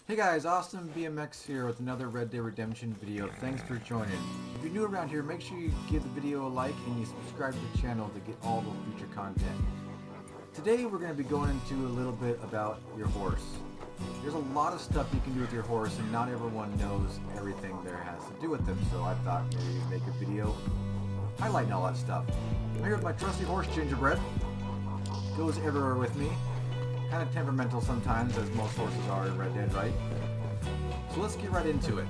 Hey guys, AustinBMX here with another Red Dead Redemption video. Thanks for joining. If you're new around here, make sure you give the video a like and you subscribe to the channel to get all the future content. Today we're going to be going into a little bit about your horse. There's a lot of stuff you can do with your horse and not everyone knows everything there has to do with them, so I thought maybe make a video highlighting all that stuff. I'm here with my trusty horse Gingerbread. Goes everywhere with me. Kind of temperamental sometimes, as most horses are in Red Dead, right? So let's get right into it.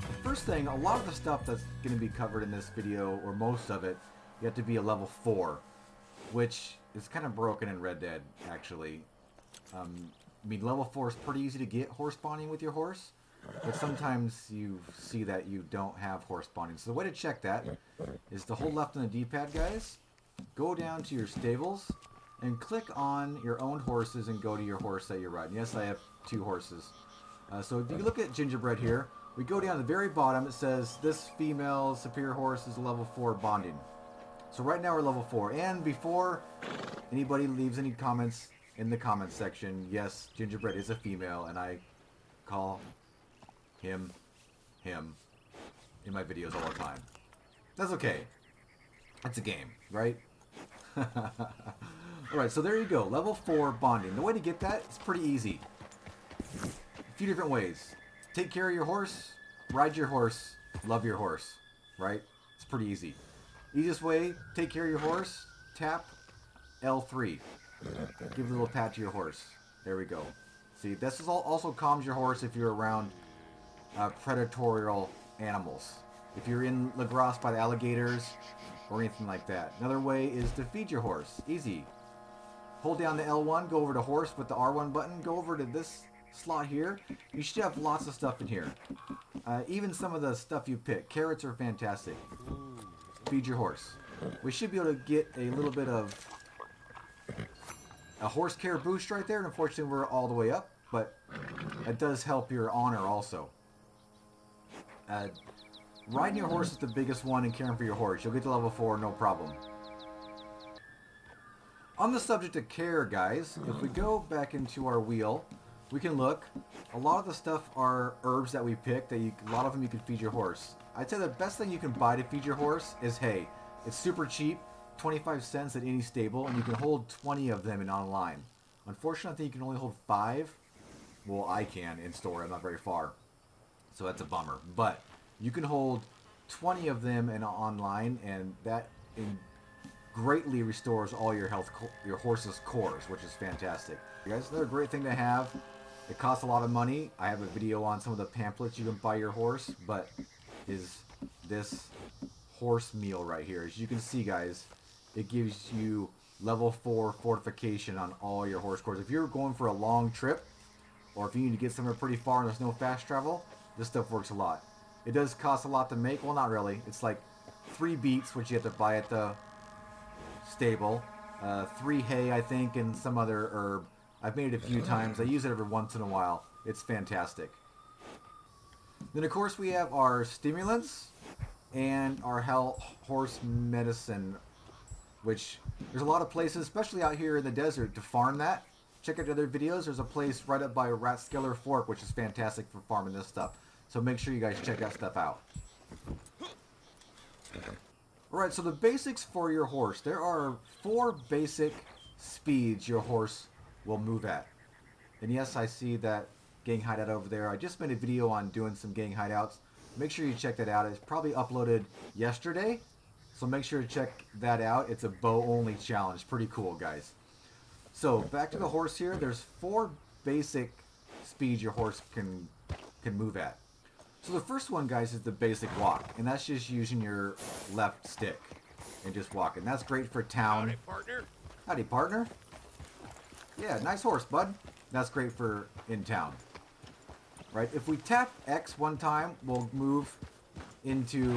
The first thing, a lot of the stuff that's going to be covered in this video, or most of it, you have to be a level 4, which is kind of broken in Red Dead, actually. I mean, level 4 is pretty easy to get horse bonding with your horse, but sometimes you see that you don't have horse bonding. So the way to check that is to hold left on the D-pad, guys, go down to your stables, and click on your own horses and go to your horse that you're riding. Yes, I have 2 horses. So if you look at Gingerbread here, we go down to the very bottom. It says this female superior horse is level 4 bonding. So right now we're level 4. And before anybody leaves any comments in the comments section, yes, Gingerbread is a female, and I call him in my videos all the time. That's okay. It's a game, right? Alright, so there you go. Level 4 bonding. The way to get that is pretty easy. A few different ways. Take care of your horse, ride your horse, love your horse. Right? It's pretty easy. Easiest way, take care of your horse, tap L3. Give a little pat to your horse. There we go. See, this is also calms your horse if you're around predatorial animals. If you're in La Grasse by the alligators or anything like that. Another way is to feed your horse. Easy. Hold down the L1, go over to horse with the R1 button, go over to this slot here. You should have lots of stuff in here. Even some of the stuff you pick. Carrots are fantastic. Feed your horse. We should be able to get a little bit of a horse care boost right there. And unfortunately, we're all the way up, but it does help your honor also. Riding your horse is the biggest one and caring for your horse. You'll get to level 4, no problem. On the subject of care, guys, if we go back into our wheel, we can look. A lot of the stuff are herbs that we pick. A lot of them you can feed your horse. I'd say the best thing you can buy to feed your horse is hay. It's super cheap, 25 cents at any stable, and you can hold 20 of them in online. Unfortunately, I think you can only hold 5. Well, I can in store. I'm not very far, so that's a bummer. But you can hold 20 of them in online, and that greatly restores all your health, your horse's cores, which is fantastic. You guys, they're a great thing to have. It costs a lot of money. I have a video on some of the pamphlets you can buy your horse, but is this horse meal right here. As you can see, guys, it gives you level 4 fortification on all your horse cores. If you're going for a long trip, or if you need to get somewhere pretty far and there's no fast travel, this stuff works a lot. It does cost a lot to make. Well, not really. It's like 3 beets, which you have to buy at the stable, 3 hay, I think, and some other herb. I've made it a few times. I use it every once in a while. It's fantastic. Then, of course, we have our stimulants and our horse medicine, which there's a lot of places, especially out here in the desert, to farm that. Check out other videos. There's a place right up by Rathskeller Fork, which is fantastic for farming this stuff. So make sure you guys check that stuff out. Alright, so the basics for your horse. There are 4 basic speeds your horse will move at. And yes, I see that gang hideout over there. I just made a video on doing some gang hideouts. Make sure you check that out. It's probably uploaded yesterday, so make sure to check that out. It's a bow-only challenge. Pretty cool, guys. So, back to the horse here. There's 4 basic speeds your horse can move at. So the first one, guys, is the basic walk, and that's just using your left stick and just walking. That's great for town. Howdy, partner. Howdy, partner. Yeah, nice horse, bud. That's great for in town. Right? If we tap X one time, we'll move into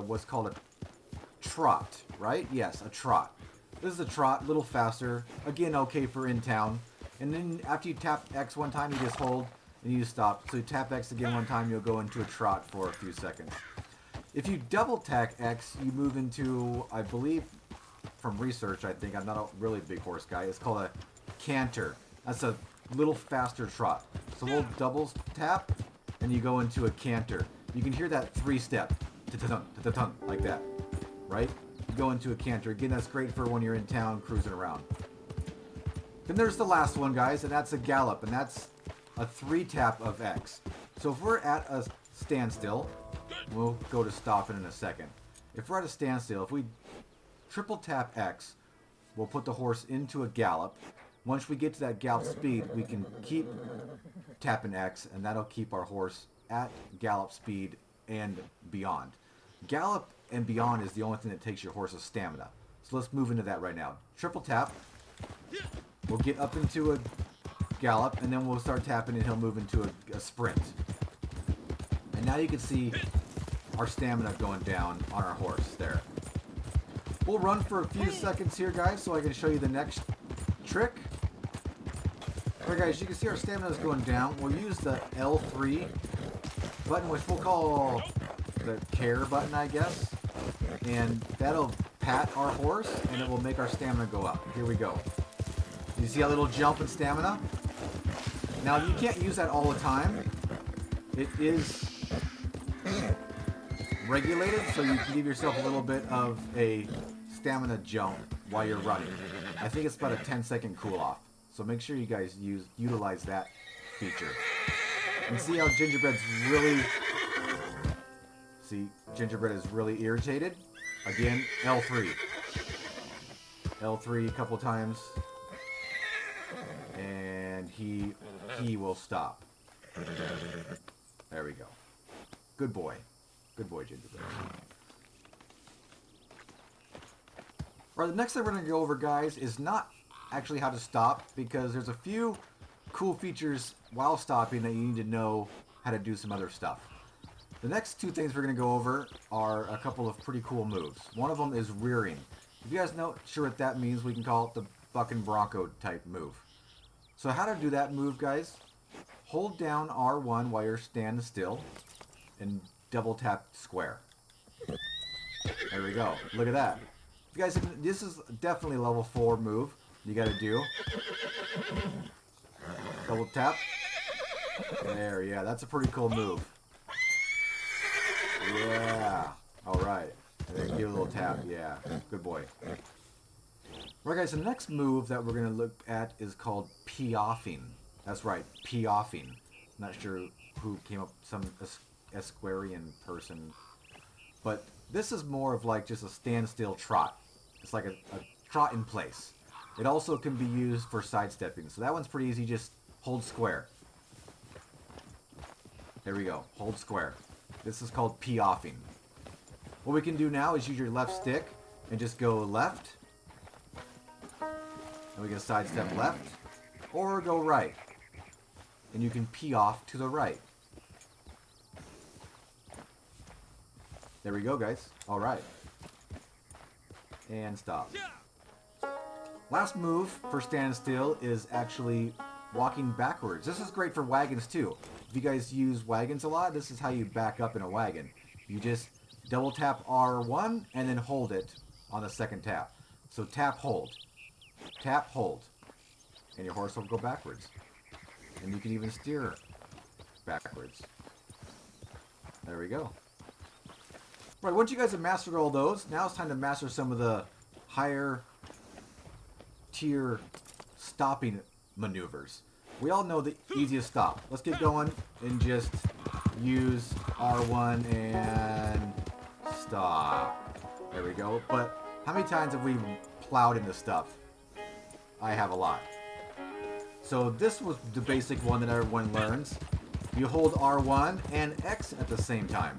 what's called a trot, right? Yes, a trot. This is a trot, a little faster. Again, okay for in town. And then after you tap X one time, you just hold and you stop. So you tap X again one time, you'll go into a trot for a few seconds. If you double tap X, you move into, I believe, from research, I think, I'm not a really big horse guy, it's called a canter. That's a little faster trot. So we'll double tap, and you go into a canter. You can hear that 3-step, like that, right? You go into a canter. Again, that's great for when you're in town cruising around. Then there's the last one, guys, and that's a gallop, and that's a 3-tap of X. So if we're at a standstill, we'll go to stop in a second. If we're at a standstill, if we triple tap X, we'll put the horse into a gallop. Once we get to that gallop speed, we can keep tapping X, and that'll keep our horse at gallop speed and beyond. Gallop and beyond is the only thing that takes your horse's stamina. So let's move into that right now. Triple tap. We'll get up into a gallop, and then we'll start tapping, and he'll move into a sprint. And now you can see our stamina going down on our horse there. We'll run for a few seconds here, guys, so I can show you the next trick. Alright, guys, you can see our stamina is going down. We'll use the L3 button, which we'll call the care button, I guess. And that'll pat our horse, and it will make our stamina go up. Here we go. You see a little jump in stamina? Now, you can't use that all the time. It is regulated, so you can give yourself a little bit of a stamina jump while you're running. I think it's about a 10-second cool-off. So make sure you guys utilize that feature. And see how Gingerbread's really... See, Gingerbread is really irritated. Again, L3. L3 a couple times. And he will stop. There we go. Good boy. Good boy, Gingerbread. Alright, the next thing we're going to go over, guys, is not actually how to stop, because there's a few cool features while stopping that you need to know how to do some other stuff. The next two things we're going to go over are a couple of pretty cool moves. One of them is rearing. If you guys know sure what that means, we can call it the bucking bronco type move. So how to do that move, guys? Hold down R1 while you're standing still and double tap square. There we go. Look at that. You guys, this is definitely a level 4 move you gotta do. Double tap. There, yeah, that's a pretty cool move. Yeah. Alright. Give it a little tap. Yeah. Good boy. Alright, guys, the next move that we're gonna look at is called P-offing. That's right, P-offing. Not sure who came up, some Esquarian person. But this is more of like just a standstill trot. It's like a trot in place. It also can be used for sidestepping. So that one's pretty easy. Just hold square. There we go. Hold square. This is called P-offing. What we can do now is use your left stick and just go left. And we can sidestep left. Or go right. And you can P-off to the right. There we go, guys. Alright. And stop. Last move for standstill is actually walking backwards. This is great for wagons too. If you guys use wagons a lot, this is how you back up in a wagon. You just double tap R1 and then hold it on the second tap. So tap, hold. Tap, hold. And your horse will go backwards. And you can even steer backwards. There we go. Right, once you guys have mastered all those, now it's time to master some of the higher tier stopping maneuvers. We all know the easiest stop. Let's get going and just use R1 and stop. There we go. But how many times have we plowed into stuff? I have a lot. So this was the basic one that everyone learns. You hold R1 and X at the same time.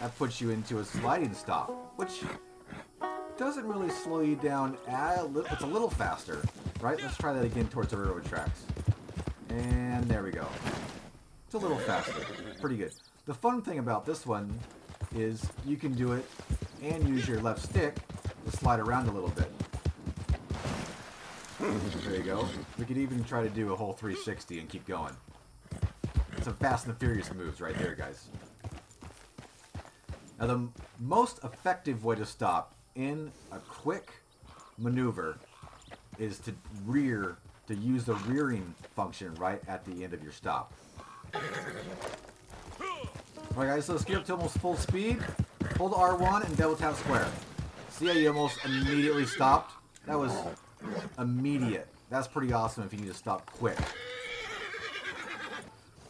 That puts you into a sliding stop, which doesn't really slow you down. It's a little faster, right? Let's try that again towards the railroad tracks. And there we go. It's a little faster. Pretty good. The fun thing about this one is you can do it and use your left stick to slide around a little bit. There you go. We could even try to do a whole 360 and keep going. Some Fast and the Furious moves right there, guys. Now, the most effective way to stop in a quick maneuver is to rear to use the rearing function right at the end of your stop. Alright guys, so let's get up to almost full speed. Hold R1 and double tap square. See how you almost immediately stopped? That was immediate. That's pretty awesome if you need to stop quick.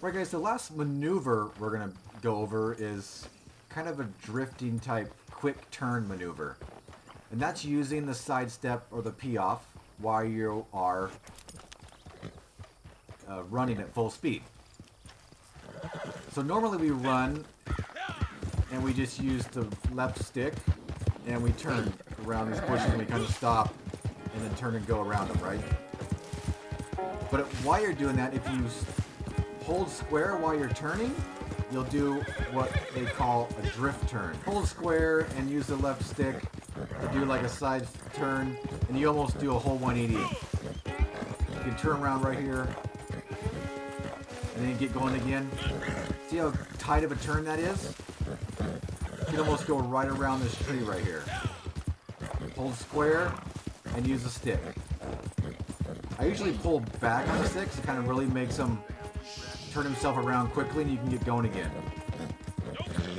Alright guys, the last maneuver we're going to go over is kind of a drifting type quick turn maneuver. And that's using the sidestep or the P-off while you are running at full speed. So normally we run and we just use the left stick and we turn around these bushes and we kind of stop and then turn and go around them, right? But while you're doing that, if you hold square while you're turning, you'll do what they call a drift turn. Hold square and use the left stick to do like a side turn, and you almost do a whole 180. You can turn around right here, and then get going again. See how tight of a turn that is? You can almost go right around this tree right here. Hold square and use the stick. I usually pull back on the stick to kind of really makes him turn himself around quickly and you can get going again.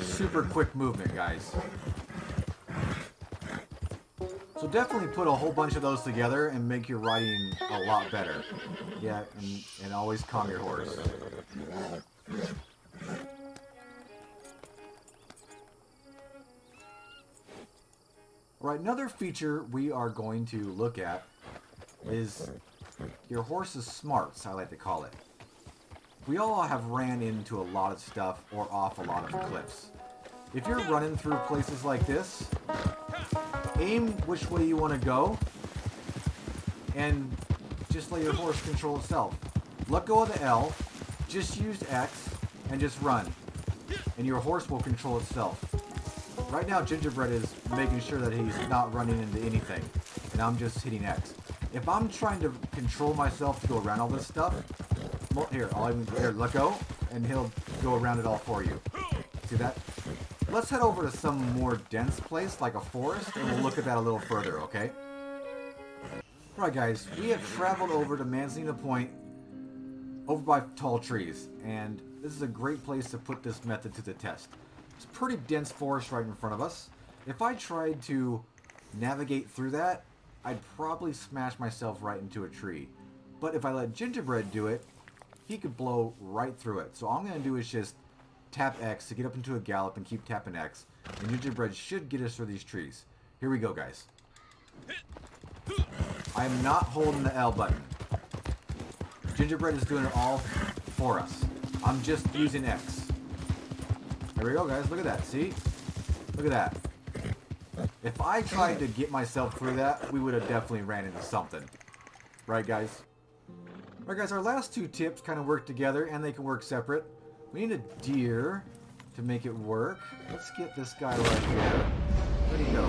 Super quick movement, guys. So definitely put a whole bunch of those together and make your riding a lot better. Yeah, and always calm your horse. Alright, another feature we are going to look at is your horse's smarts, I like to call it. We all have ran into a lot of stuff or off a lot of cliffs. If you're running through places like this, aim which way you want to go and just let your horse control itself. Let go of the L, just use X and just run, and your horse will control itself. Right now Gingerbread is making sure that he's not running into anything, and I'm just hitting X. If I'm trying to control myself to go around all this stuff, well, here, let go, and he'll go around it all for you. See that? Let's head over to some more dense place, like a forest, and we'll look at that a little further, okay? Alright guys, we have traveled over to Xena Point, over by tall trees, and this is a great place to put this method to the test. It's a pretty dense forest right in front of us. If I tried to navigate through that, I'd probably smash myself right into a tree. But if I let Gingerbread do it, he could blow right through it. So all I'm going to do is just tap X to get up into a gallop and keep tapping X. And Gingerbread should get us through these trees. Here we go, guys. I am not holding the L button. Gingerbread is doing it all for us. I'm just using X. There we go, guys. Look at that. See? Look at that. If I tried to get myself through that, we would have definitely ran into something. Right, guys? Alright, guys. Our last two tips kind of work together, and they can work separate. We need a deer to make it work. Let's get this guy right here. Where'd he go?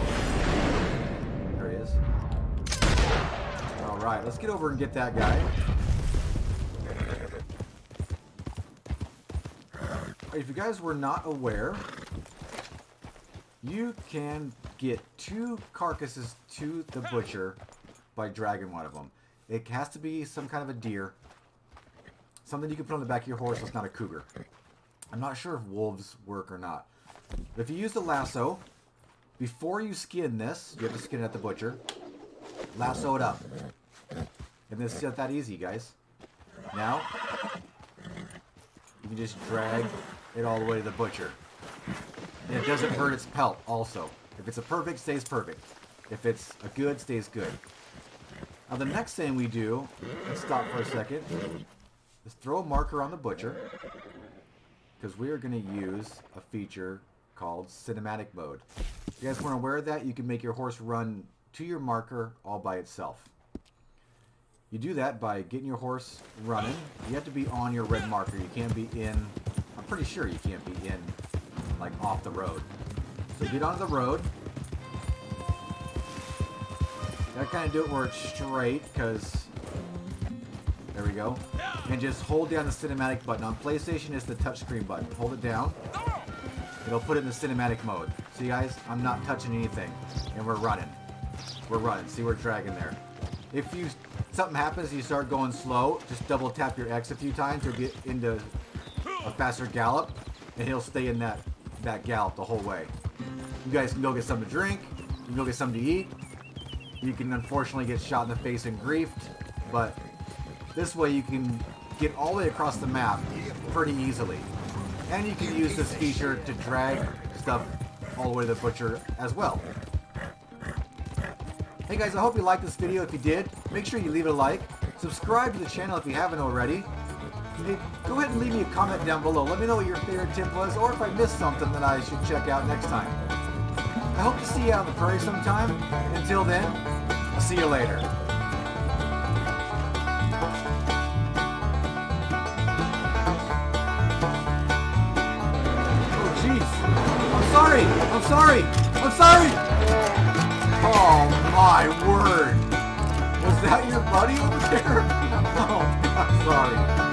There he is. Alright, let's get over and get that guy. If you guys were not aware, you can get 2 carcasses to the butcher by dragging one of them. It has to be some kind of a deer. Something you can put on the back of your horse that's not a cougar. I'm not sure if wolves work or not. But if you use the lasso, before you skin this, you have to skin it at the butcher. Lasso it up. And this is not that easy, guys. Now, you can just drag it all the way to the butcher. And it doesn't hurt its pelt also. If it's a perfect, stays perfect. If it's a good, stays good. Now the next thing we do, let's stop for a second, is throw a marker on the butcher. Because we are going to use a feature called cinematic mode. If you guys weren't aware of that, you can make your horse run to your marker all by itself. You do that by getting your horse running. You have to be on your red marker. You can't be in, I'm pretty sure you can't be in, like, off the road. So get onto the road. Gotta kind of do it where it's straight, because, there we go. And just hold down the cinematic button. On PlayStation, it's the touchscreen button. Hold it down. It'll put it in the cinematic mode. See, guys? I'm not touching anything. And we're running. We're running. See, we're dragging there. If you something happens and you start going slow, just double tap your X a few times to get into a faster gallop, and he'll stay in that gallop the whole way. You guys can go get something to drink, you can go get something to eat. You can unfortunately get shot in the face and griefed, but this way you can get all the way across the map pretty easily. And you can use this feature to drag stuff all the way to the butcher as well. Hey guys, I hope you liked this video. If you did, make sure you leave it a like. Subscribe to the channel if you haven't already. Go ahead and leave me a comment down below. Let me know what your favorite tip was, or if I missed something that I should check out next time. I hope to see you out on the prairie sometime. Until then, I'll see you later. Oh jeez. I'm sorry! Oh my word! Was that your buddy over there? Oh, I'm sorry.